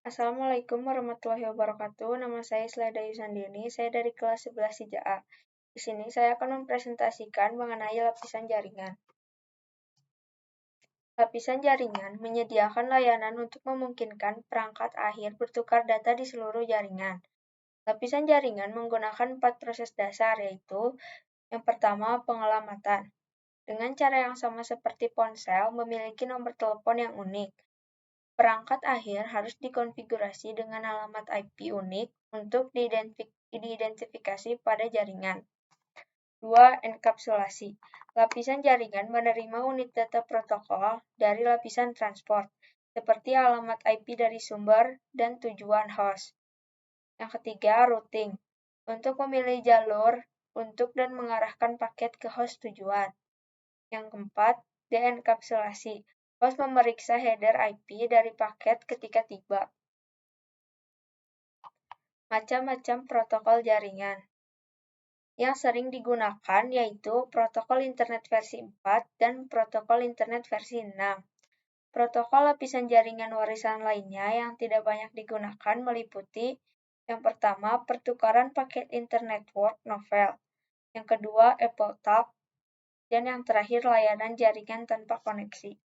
Assalamualaikum warahmatullahi wabarakatuh. Nama saya Sleda Yusandini. Saya dari kelas 11 IJA. Di sini saya akan mempresentasikan mengenai lapisan jaringan. Lapisan jaringan menyediakan layanan untuk memungkinkan perangkat akhir bertukar data di seluruh jaringan. Lapisan jaringan menggunakan 4 proses dasar, yaitu yang pertama, pengelamatan. Dengan cara yang sama seperti ponsel, memiliki nomor telepon yang unik. Perangkat akhir harus dikonfigurasi dengan alamat IP unik untuk diidentifikasi pada jaringan. 2. Enkapsulasi. Lapisan jaringan menerima unit data protokol dari lapisan transport, seperti alamat IP dari sumber dan tujuan host. Yang ketiga, routing. Untuk memilih jalur untuk dan mengarahkan paket ke host tujuan. Yang keempat, deenkapsulasi. Host memeriksa header IP dari paket ketika tiba. Macam-macam protokol jaringan. Yang sering digunakan yaitu protokol internet versi 4 dan protokol internet versi 6. Protokol lapisan jaringan warisan lainnya yang tidak banyak digunakan meliputi yang pertama, pertukaran paket internet network novel. Yang kedua, AppleTalk. Dan yang terakhir, layanan jaringan tanpa koneksi.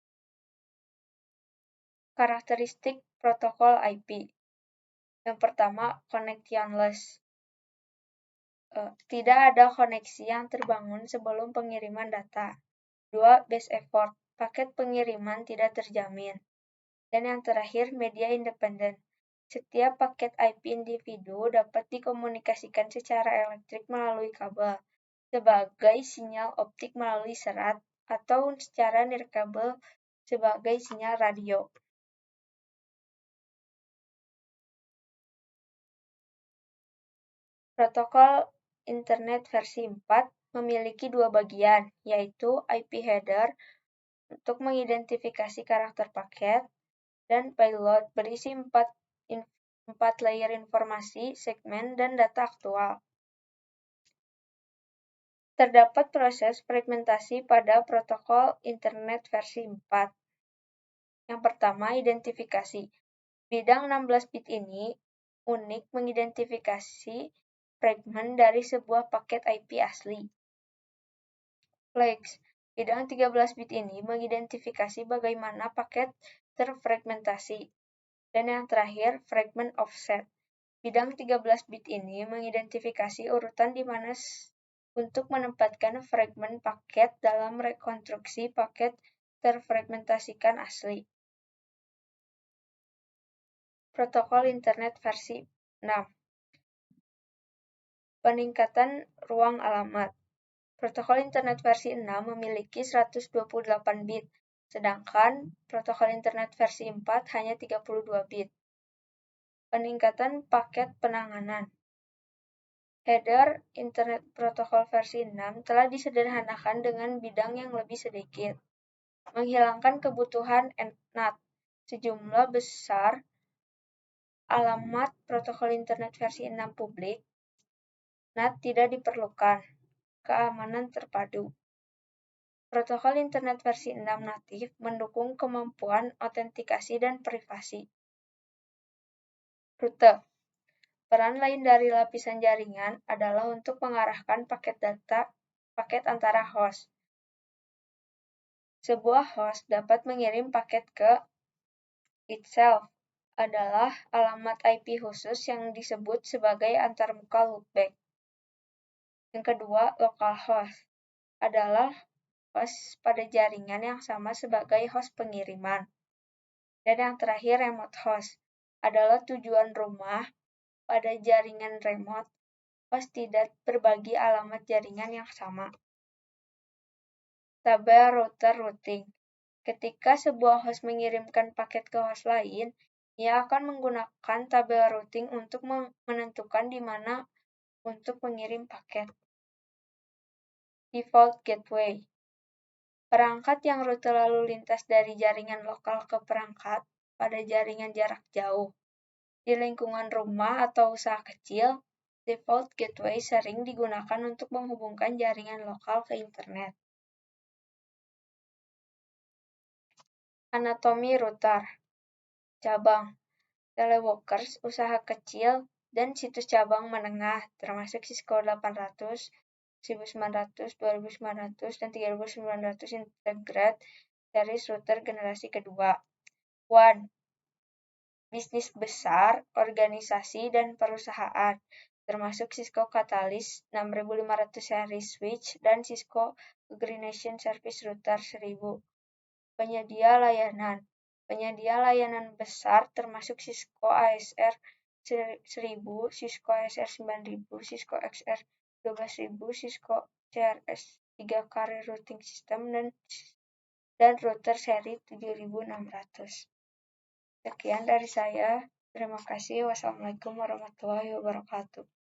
Karakteristik protokol IP. Yang pertama, connectionless. Tidak ada koneksi yang terbangun sebelum pengiriman data. 2. Base effort. Paket pengiriman tidak terjamin. Dan yang terakhir, media independen. Setiap paket IP individu dapat dikomunikasikan secara elektrik melalui kabel, sebagai sinyal optik melalui serat, atau secara nirkabel sebagai sinyal radio. Protokol internet versi 4 memiliki dua bagian, yaitu IP header untuk mengidentifikasi karakter paket, dan payload berisi 4 layer informasi, segmen, dan data aktual. Terdapat proses fragmentasi pada protokol internet versi 4. Yang pertama, identifikasi. Bidang 16 bit ini unik mengidentifikasi fragmen dari sebuah paket IP asli. Flags. Bidang 13 bit ini mengidentifikasi bagaimana paket terfragmentasi. Dan yang terakhir, fragment offset. Bidang 13 bit ini mengidentifikasi urutan di mana untuk menempatkan fragmen paket dalam rekonstruksi paket terfragmentasikan asli. Protokol internet versi 6. Peningkatan ruang alamat. Protokol internet versi 6 memiliki 128 bit, sedangkan protokol internet versi 4 hanya 32 bit. Peningkatan paket penanganan. Header internet protokol versi 6 telah disederhanakan dengan bidang yang lebih sedikit, menghilangkan kebutuhan NAT sejumlah besar alamat protokol internet versi 6 publik. NAT tidak diperlukan. Keamanan terpadu. Protokol internet versi 6 natif mendukung kemampuan autentikasi dan privasi. Rute. Peran lain dari lapisan jaringan adalah untuk mengarahkan paket antara host. Sebuah host dapat mengirim paket ke itself adalah alamat IP khusus yang disebut sebagai antarmuka loopback. Yang kedua, localhost adalah host pada jaringan yang sama sebagai host pengiriman. Dan yang terakhir, remote host adalah tujuan rumah pada jaringan remote. Host tidak berbagi alamat jaringan yang sama. Tabel router routing. Ketika sebuah host mengirimkan paket ke host lain, ia akan menggunakan tabel routing untuk menentukan di mana untuk mengirim paket. Default gateway. Perangkat yang rute lalu lintas dari jaringan lokal ke perangkat pada jaringan jarak jauh. Di lingkungan rumah atau usaha kecil, default gateway sering digunakan untuk menghubungkan jaringan lokal ke internet. Anatomi router. Cabang. teleworkers, usaha kecil, dan situs cabang menengah, termasuk Cisco 800, 1900, 2900, dan 3900 Integrate Series router generasi kedua. 1. Bisnis besar, organisasi, dan perusahaan, termasuk Cisco Catalyst 6500 Series Switch dan Cisco Aggregation Service Router 1000. Penyedia layanan. Penyedia layanan besar termasuk Cisco ASR 1000, Cisco ASR 9000, Cisco XR 12000, Cisco CRS 3 Carrier Routing System, dan router seri 7600. Sekian dari saya. Terima kasih. Wassalamualaikum warahmatullahi wabarakatuh.